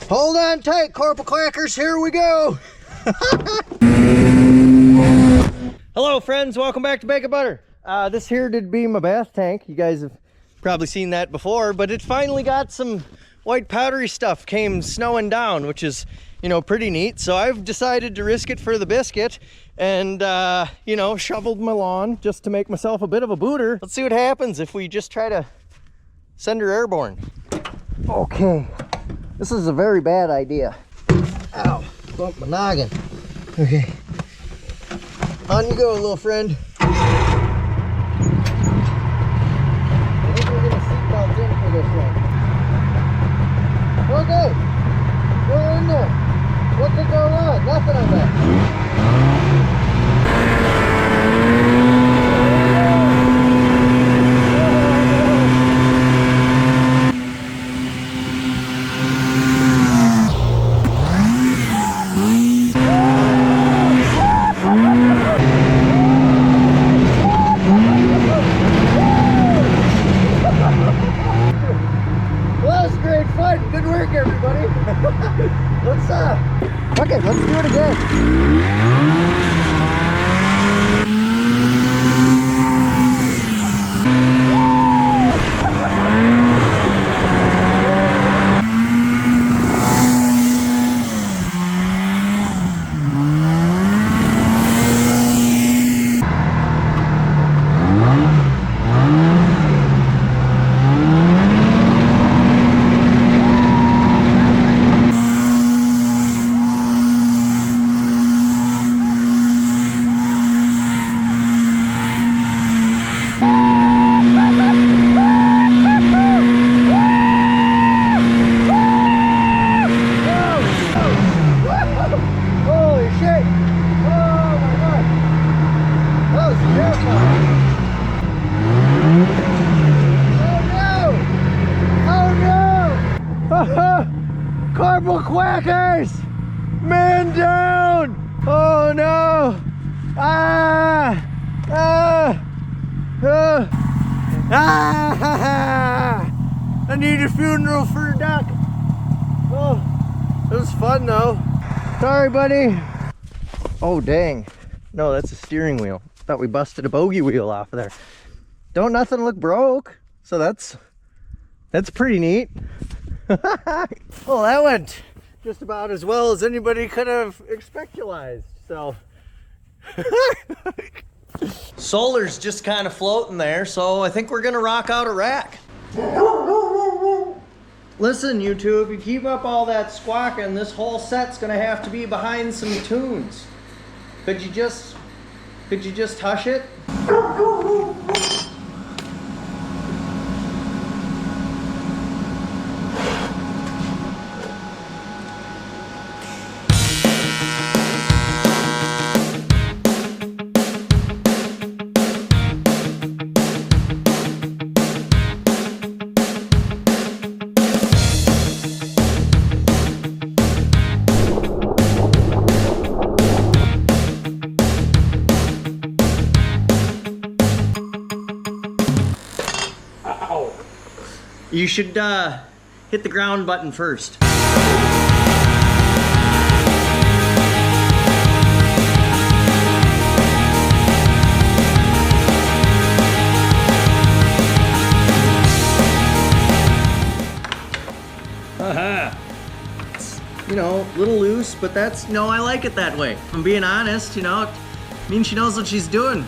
Hold on tight, Corporal Quackers, here we go. Hello friends, welcome back to Bacon Butter. This here did be my bath tank. You guys have probably seen that before, but it finally got some white powdery stuff came snowing down, which is, you know, pretty neat. So I've decided to risk it for the biscuit and, you know, shoveled my lawn just to make myself a bit of a booter. Let's see what happens if we just try to send her airborne. Okay, this is a very bad idea. Ow, bumped my noggin. Okay, on you go, little friend. I think we're gonna seatbelt in for this one. Okay, we're in there. What could go wrong? Nothing, I bet. Good work, everybody. Fuck it, let's do it again. Corporal Quackers! Man down! Oh no! Ah! Ah! Ah! I need a funeral for a duck. Oh, it was fun though. Sorry, buddy. Oh dang! No, that's a steering wheel. Thought we busted a bogey wheel off of there. Don't nothing look broke. So that's pretty neat. Well, that went just about as well as anybody could have expectualized, so. Solar's just kind of floating there, so I think we're gonna rock out a rack. Listen, you two, if you keep up all that squawking, this whole set's gonna have to be behind some tunes. Could you just hush it? You should hit the ground button first. Haha. It's, you know, a little loose, but that's, no, I like it that way. If I'm being honest, you know, it means she knows what she's doing.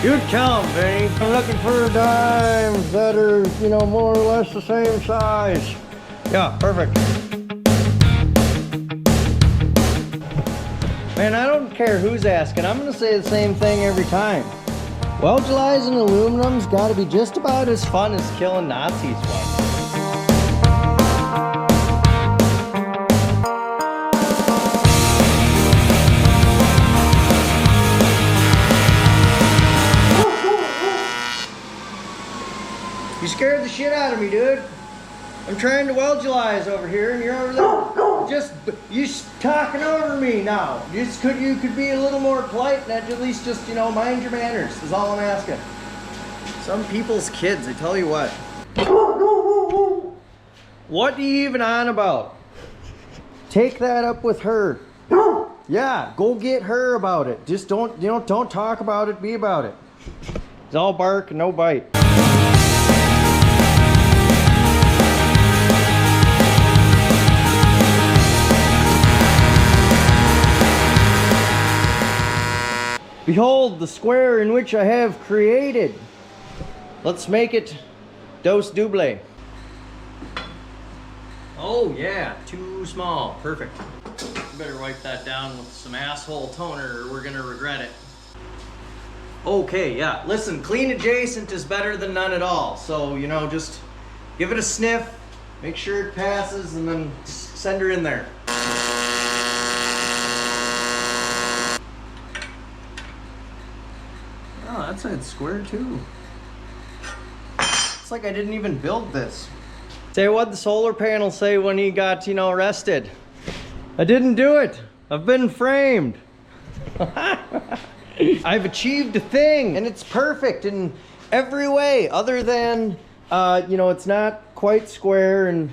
Good count, Vinny. I'm looking for dimes that are, you know, more or less the same size. Yeah, perfect. Man, I don't care who's asking. I'm gonna say the same thing every time. Welding aluminum's gotta be just about as fun as killing Nazis was. You scared the shit out of me, dude. I'm trying to weld your eyes over here, and you're over there. You talking over me now. You could be a little more polite and at least just, you know, mind your manners is all I'm asking. Some people's kids, I tell you what. What are you even on about? Take that up with her. Yeah, go get her about it. Just don't talk about it, be about it. It's all bark and no bite. Behold the square in which I have created. Let's make it dos double. Oh yeah, too small. Perfect. Better wipe that down with some asshole toner or we're gonna regret it. Okay, yeah, listen, clean adjacent is better than none at all. So, you know, just give it a sniff, make sure it passes, and then send her in there. Oh, that side's square too. It's like I didn't even build this. Say what the solar panel say when he got, you know, arrested. I didn't do it. I've been framed. I've achieved a thing, and it's perfect in every way other than, you know, it's not quite square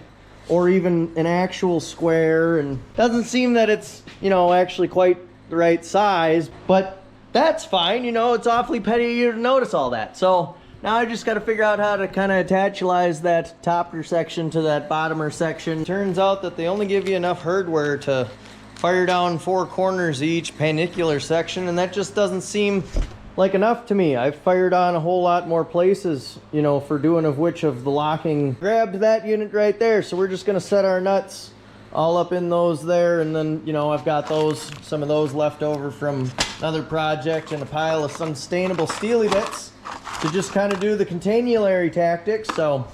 or even an actual square, and doesn't seem that it's, you know, actually quite the right size, but that's fine, you know, it's awfully petty of you to notice all that. So now I just got to figure out how to kind of attachalize that topper section to that bottomer section. Turns out that they only give you enough hardware to fire down 4 corners of each panicular section, and that just doesn't seem like enough to me. I've fired on a whole lot more places, you know, for doing of which of the locking. Grabbed that unit right there, so we're just going to set our nuts all up in those there, and then, you know, I've got some of those left over from another project and a pile of sustainable steely bits to just kind of do the continuary tactics. So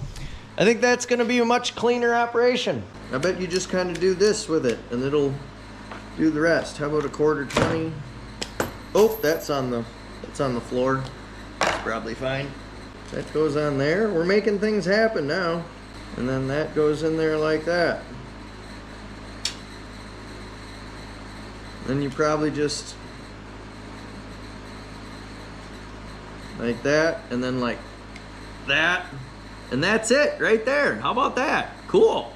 I think that's going to be a much cleaner operation. I bet you just kind of do this with it and it'll do the rest. How about a 1/4-20? Oh, that's on the floor. That's probably fine. That goes on there. We're making things happen now. And then that goes in there like that. Then you probably just like that, and then like that, and that's it right there. How about that? Cool.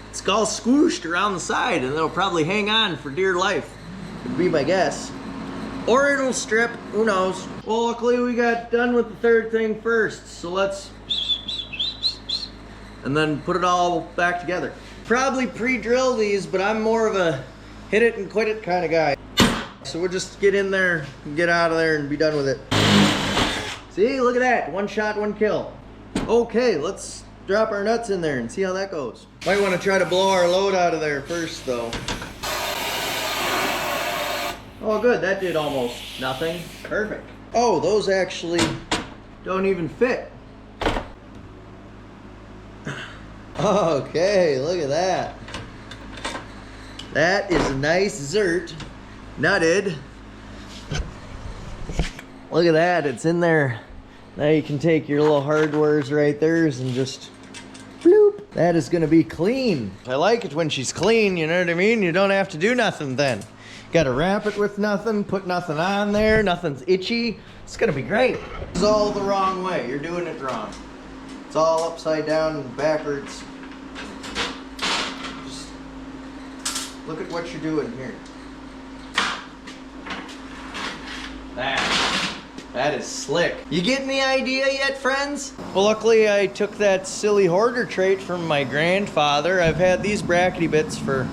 It's all squooshed around the side, and it'll probably hang on for dear life, would be my guess. Or it'll strip, who knows. Well, luckily we got done with the third thing first, so let's, and then put it all back together. Probably pre-drill these, but I'm more of a hit it and quit it kind of guy. So we'll just get in there and get out of there and be done with it. See, look at that, 1 shot, 1 kill. Okay, let's drop our nuts in there and see how that goes. Might want to try to blow our load out of there first though. Oh good, that did almost nothing. Perfect. Oh, those actually don't even fit. Okay, look at that. That is a nice zert. Nutted. Look at that, it's in there. Now you can take your little hardwares right there and just bloop. That is gonna be clean. I like it when she's clean, you know what I mean? You don't have to do nothing then. Gotta wrap it with nothing, put nothing on there, nothing's itchy. It's gonna be great. It's all the wrong way, you're doing it wrong. It's all upside down and backwards. Just look at what you're doing here. That is slick. You getting the idea yet, friends? Well, luckily I took that silly hoarder trait from my grandfather. I've had these brackety bits for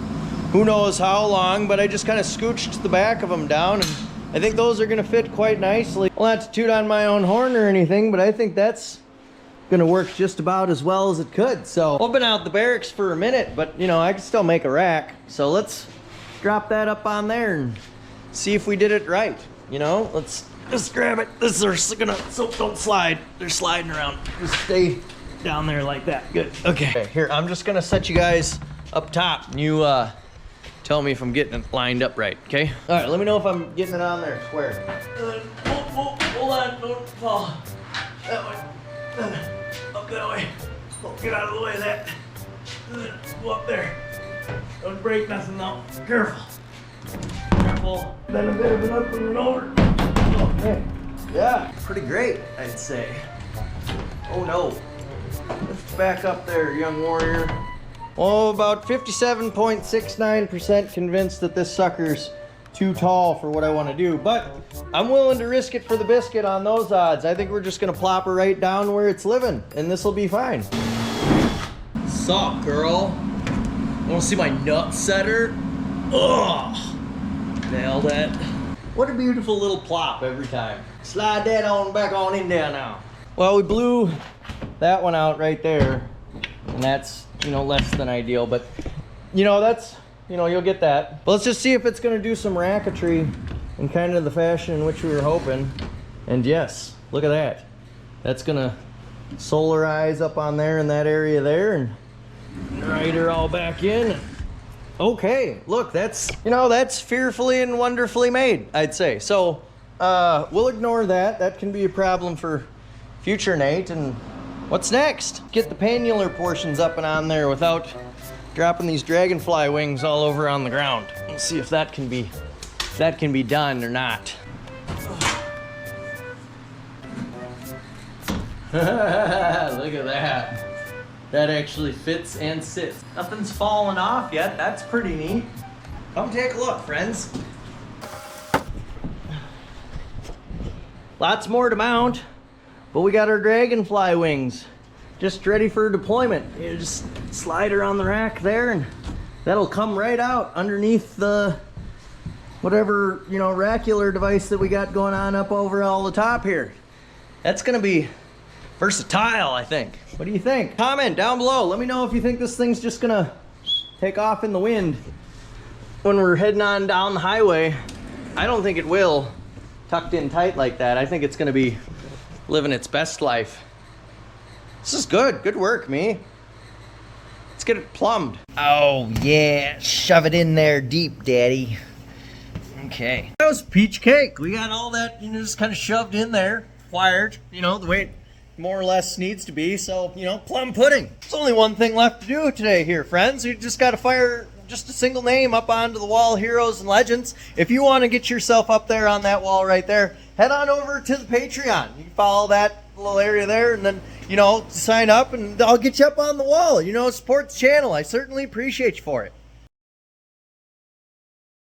who knows how long, but I just kind of scooched the back of them down, and I think those are gonna fit quite nicely. Well, not to toot on my own horn or anything, but I think that's gonna work just about as well as it could. So I've been out the barracks for a minute, but you know, I can still make a rack. So let's drop that up on there and see if we did it right. You know, let's just grab it. This is gonna, so don't slide. They're sliding around. Just stay down there like that. Good. Okay, here, I'm just gonna set you guys up top. And you tell me if I'm getting it lined up right, okay? All right, let me know if I'm getting it on there square. Hold on, don't fall. That way. Up that way. Oh, get out of the way of that. Go up there. Don't break nothing though. Careful. Careful. Then a bit of an up and an over. Okay. Yeah, pretty great, I'd say. Oh no. Let's back up there, young warrior. Oh, about 57.69% convinced that this sucker's too tall for what I want to do, but I'm willing to risk it for the biscuit on those odds. I think we're just gonna plop her right down where it's living, and this will be fine. Sup, girl? Want to see my nut setter? Ugh! Nailed it. What a beautiful little plop every time. Slide that on back on in there now. Well, we blew that one out right there, and that's, you know, less than ideal, but you know, that's, you know, you'll get that. But let's just see if it's gonna do some racketry in kind of the fashion in which we were hoping. And yes, look at that. That's gonna solarize up on there in that area there and ride her all back in. Okay, look, that's, you know, that's fearfully and wonderfully made, I'd say. So we'll ignore that. That can be a problem for future Nate. And what's next? Get the pannular portions up and on there without dropping these dragonfly wings all over on the ground. Let's see if that can be done or not. Look at that. That actually fits and sits. Nothing's fallen off yet. That's pretty neat. Come take a look, friends. Lots more to mount, but we got our dragonfly wings just ready for deployment. You just slide her on the rack there and that'll come right out underneath the whatever, you know, racular device that we got going on up over all the top here. That's gonna be versatile, I think. What do you think? Comment down below. Let me know if you think this thing's just gonna take off in the wind when we're heading on down the highway. I don't think it will, tucked in tight like that. I think it's gonna be living its best life. This is good. Good work, me. Let's get it plumbed. Oh, yeah. Shove it in there deep, daddy. Okay. That was peach cake. We got all that, you know, just kind of shoved in there, wired, you know, the way it more or less needs to be. So, you know, plum pudding. There's only one thing left to do today here, friends. You just got to fire just a single name up onto the wall, Heroes and Legends. If you want to get yourself up there on that wall right there, head on over to the Patreon. You can follow that little area there and then, you know, sign up and I'll get you up on the wall. You know, support the channel. I certainly appreciate you for it.